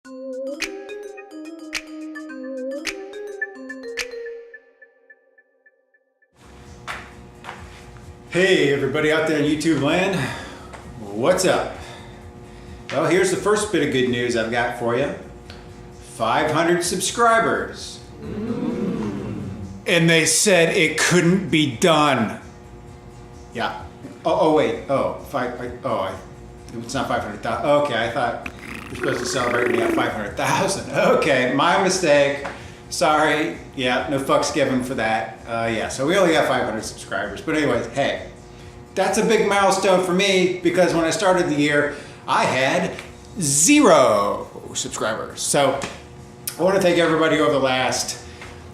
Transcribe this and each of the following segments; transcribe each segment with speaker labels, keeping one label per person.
Speaker 1: Hey everybody out there in YouTube land, what's up? Well, here's the first bit of good news I've got for you. 500 subscribers. And they said it couldn't be done. Yeah. It's not 500,000. Okay, I thought you're supposed to celebrate when you got 500,000. Okay, my mistake. Sorry. Yeah, no fucks given for that. Yeah, so we only got 500 subscribers. But anyways, hey, that's a big milestone for me because when I started the year, I had 0 subscribers. So I want to thank everybody over the last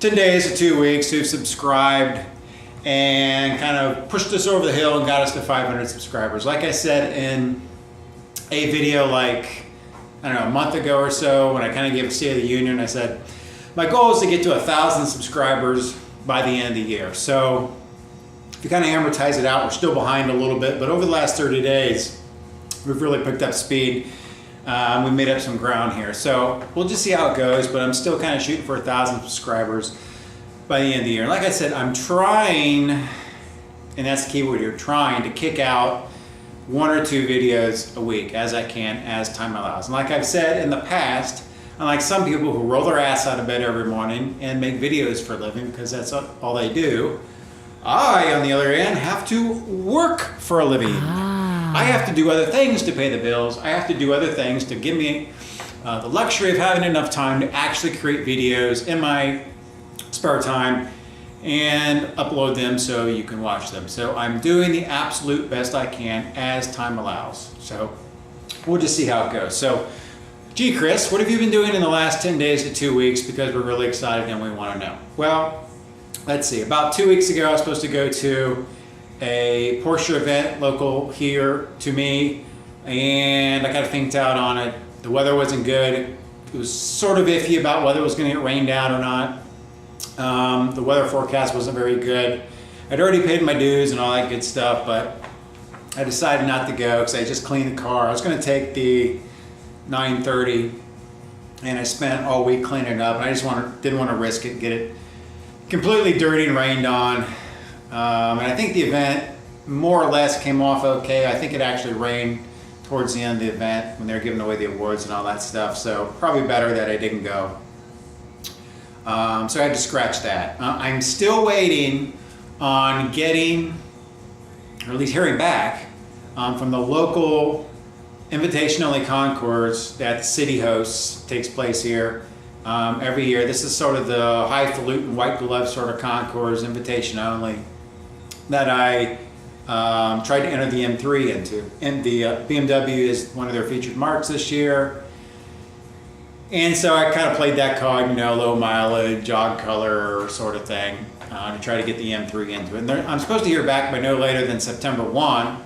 Speaker 1: 10 days to 2 weeks who've subscribed and kind of pushed us over the hill and got us to 500 subscribers. Like I said in a video like, I don't know, a month ago or so when I kind of gave a State of the Union, I said, my goal is to get to 1,000 subscribers by the end of the year. So if you kind of amortize it out, we're still behind a little bit, but over the last 30 days, we've really picked up speed. We made up some ground here. So we'll just see how it goes, but I'm still kind of shooting for 1,000 subscribers by the end of the year. And like I said, I'm trying, and that's the key word here, trying to kick out 1 or 2 videos a week as I can, as time allows. And like I've said in the past, unlike some people who roll their ass out of bed every morning and make videos for a living because that's all they do, I, on the other hand, have to work for a living. I have to do other things to pay the bills. I have to do other things to give me the luxury of having enough time to actually create videos in my spare time and upload them so you can watch them. So I'm doing the absolute best I can as time allows. So we'll just see how it goes. So, gee, Chris, what have you been doing in the last 10 days to 2 weeks because we're really excited and we want to know? Well, let's see. About 2 weeks ago, I was supposed to go to a Porsche event local here to me, and I kind of thinked out on it. The weather wasn't good. It was sort of iffy about whether it was going to get rained out or not. The weather forecast wasn't very good. I'd already paid my dues and all that good stuff, but I decided not to go because I just cleaned the car. I was going to take the 930, and I spent all week cleaning it up, and I just didn't want to risk it, get it completely dirty and rained on. And I think the event more or less came off okay. I think it actually rained towards the end of the event when they were giving away the awards and all that stuff, so probably better that I didn't go. So I had to scratch that. I'm still waiting on getting, or at least hearing back, from the local invitation-only concourse that the city hosts, takes place here every year. This is sort of the highfalutin, white glove sort of concourse, invitation only, that I tried to enter the M3 into. And the BMW is one of their featured marks this year. And so I kind of played that card, you know, low mileage, jog color sort of thing, to try to get the M3 into it. And I'm supposed to hear back by no later than September 1,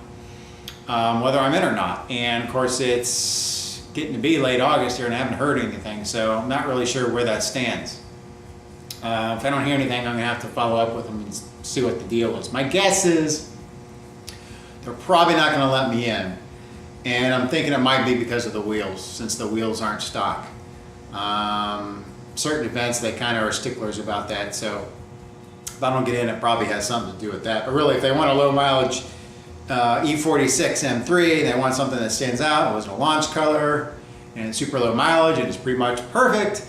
Speaker 1: whether I'm in or not. And of course it's getting to be late August here and I haven't heard anything, so I'm not really sure where that stands. If I don't hear anything, I'm gonna have to follow up with them and see what the deal is. My guess is they're probably not gonna let me in. And I'm thinking it might be because of the wheels, since the wheels aren't stock. Certain events, they kind of are sticklers about that, so if I don't get in, it probably has something to do with that. But really, if they want a low mileage E46 M3, they want something that stands out, it wasn't a launch color, and it's super low mileage, and it's pretty much perfect,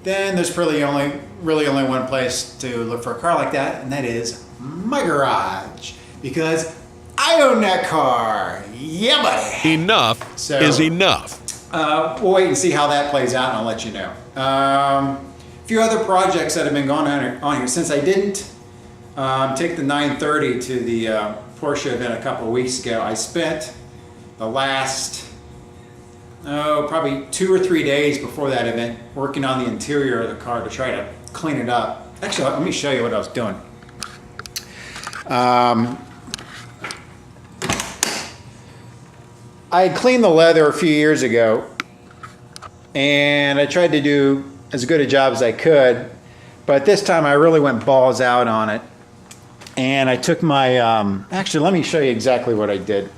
Speaker 1: then there's really only one place to look for a car like that, and that is my garage, because I own that car. Yeah, buddy.
Speaker 2: Enough is enough.
Speaker 1: We'll wait and see how that plays out, and I'll let you know. A few other projects that have been going on here. Since I didn't take the 930 to the Porsche event a couple of weeks ago, I spent the last, probably 2 or 3 days before that event working on the interior of the car to try to clean it up. Actually, let me show you what I was doing. I had cleaned the leather a few years ago, and I tried to do as good a job as I could, but this time I really went balls out on it. And I took my, actually let me show you exactly what I did.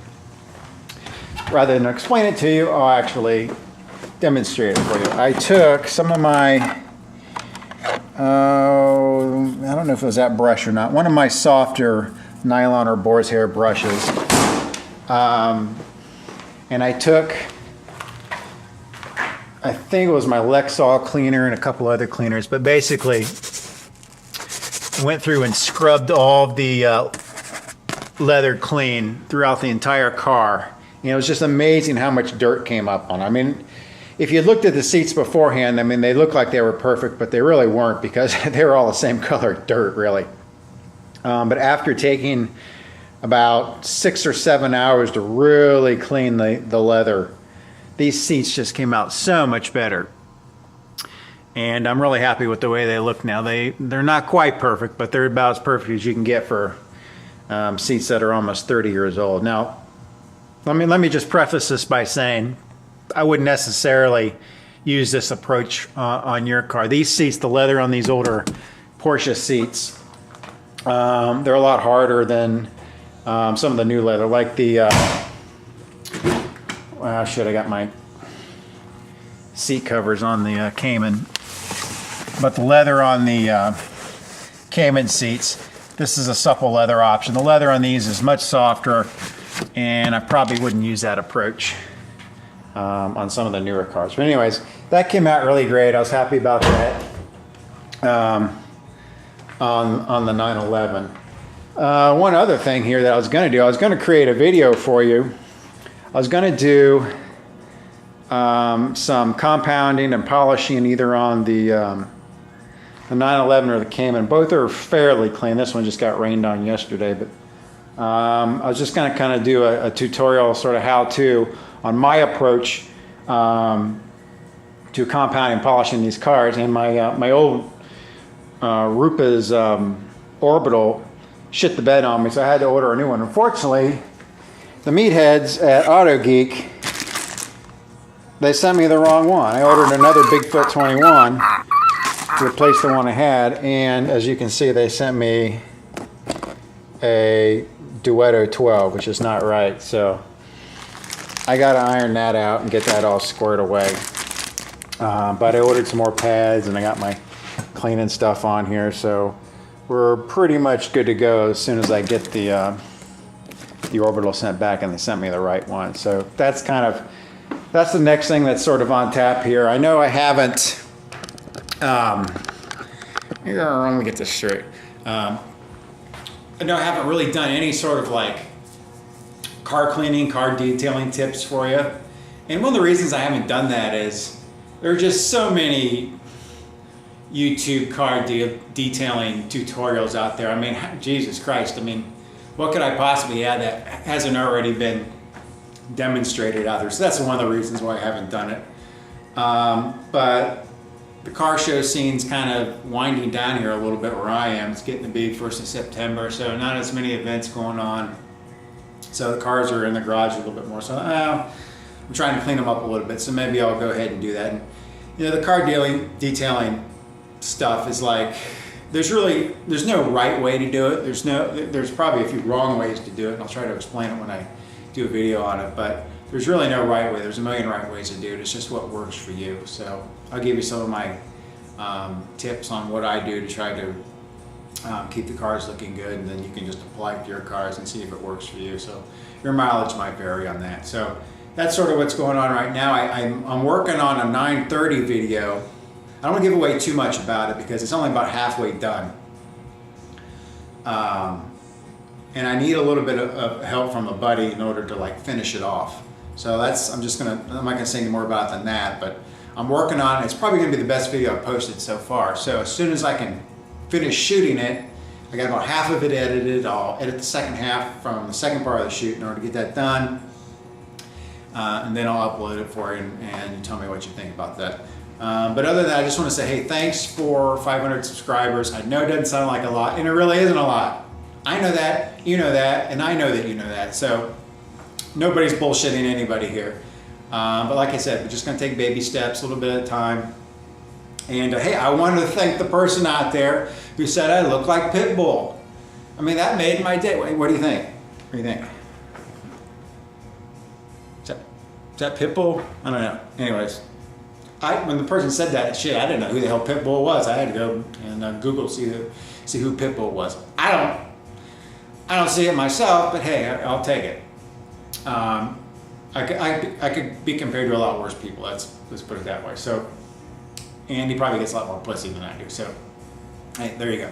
Speaker 1: Rather than explain it to you, I'll actually demonstrate it for you. I took some of my, I don't know if it was that brush or not, one of my softer nylon or boar's hair brushes. And I took, I think it was my Lexol cleaner and a couple other cleaners, but basically went through and scrubbed all the leather clean throughout the entire car. And it was just amazing how much dirt came up on it. I mean, if you looked at the seats beforehand, I mean, they looked like they were perfect, but they really weren't because they were all the same color dirt, really. But after taking about 6 or 7 hours to really clean the leather, these seats just came out so much better. And I'm really happy with the way they look now. They're not quite perfect, but they're about as perfect as you can get for seats that are almost 30 years old. Now, let me just preface this by saying I wouldn't necessarily use this approach on your car. These seats, the leather on these older Porsche seats, they're a lot harder than some of the new leather, like the, well, shit, I got my seat covers on the Cayman. But the leather on the Cayman seats, this is a supple leather option. The leather on these is much softer, and I probably wouldn't use that approach on some of the newer cars. But anyways, that came out really great. I was happy about that on the 911. One other thing here that I was going to do, I was going to create a video for you. I was going to do some compounding and polishing either on the 911 or the Cayman. Both are fairly clean. This one just got rained on yesterday, but I was just going to kind of do a tutorial, sort of how-to on my approach to compounding and polishing these cars. And my old Rupa's Orbital shit the bed on me, so I had to order a new one. Unfortunately, the meatheads at AutoGeek, they sent me the wrong one. I ordered another Bigfoot 21 to replace the one I had, and as you can see, they sent me a Duetto 12, which is not right. So I got to iron that out and get that all squared away. But I ordered some more pads, and I got my cleaning stuff on here, so we're pretty much good to go as soon as I get the Orbital sent back and they sent me the right one. So that's the next thing that's sort of on tap here. I know I haven't, let me get this straight. I know I haven't really done any sort of like car cleaning, car detailing tips for you. And one of the reasons I haven't done that is there are just so many YouTube car detailing tutorials out there. I mean, Jesus Christ, I mean, what could I possibly add that hasn't already been demonstrated out there? So that's one of the reasons why I haven't done it. But the car show scene's kind of winding down here a little bit where I am. It's getting to be 1st of September, so not as many events going on. So the cars are in the garage a little bit more. So I'm trying to clean them up a little bit, so maybe I'll go ahead and do that. And, you know, the car detailing stuff is like, there's no right way to do it. There's probably a few wrong ways to do it, and I'll try to explain it when I do a video on it, but there's really no right way. There's a million right ways to do it. It's just what works for you. So I'll give you some of my tips on what I do to try to keep the cars looking good, and then you can just apply it to your cars and see if it works for you. So your mileage might vary on that. So that's sort of what's going on right now. I'm working on a 930 video. I don't want to give away too much about it because it's only about halfway done. And I need a little bit of help from a buddy in order to like finish it off. So I'm not gonna say any more about it than that, but I'm working on it. It's probably gonna be the best video I've posted so far. So as soon as I can finish shooting it, I got about half of it edited. I'll edit the second half from the second part of the shoot in order to get that done. And then I'll upload it for you and you tell me what you think about that. But other than that, I just want to say, hey, thanks for 500 subscribers. I know it doesn't sound like a lot, and it really isn't a lot. I know that, you know that, and I know that you know that. So nobody's bullshitting anybody here. But like I said, we're just going to take baby steps, a little bit at a time. And hey, I wanted to thank the person out there who said I look like Pitbull. I mean, that made my day. What do you think? What do you think? Is that Pitbull? I don't know. Anyways, when the person said that, shit, I didn't know who the hell Pitbull was. I had to go and Google see who Pitbull was. I don't see it myself, but hey, I'll take it. I could be compared to a lot worse people. Let's put it that way. So, and he probably gets a lot more pussy than I do. So, hey, there you go.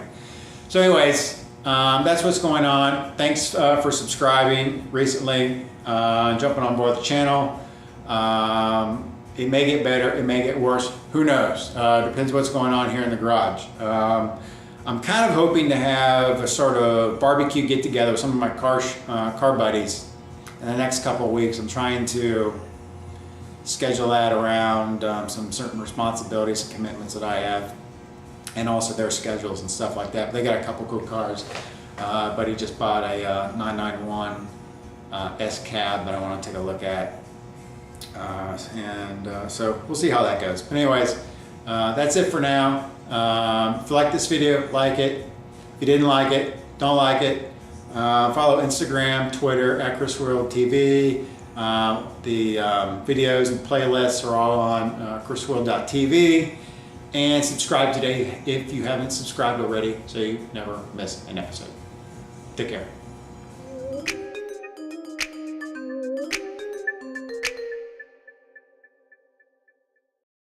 Speaker 1: So, anyways, that's what's going on. Thanks for subscribing recently, jumping on board the channel. It may get better, it may get worse. Who knows? Depends what's going on here in the garage. I'm kind of hoping to have a sort of barbecue get together with some of my car buddies in the next couple of weeks. I'm trying to schedule that around some certain responsibilities and commitments that I have, and also their schedules and stuff like that. They got a couple cool cars. But he just bought a 991 S cab that I want to take a look at. So we'll see how that goes. But anyways, that's it for now. If you like this video, like it. If you didn't like it, don't like it. Follow Instagram, Twitter at ChrisWorldTV. The videos and playlists are all on ChrisWorld.tv. And subscribe today if you haven't subscribed already, so you never miss an episode. Take care.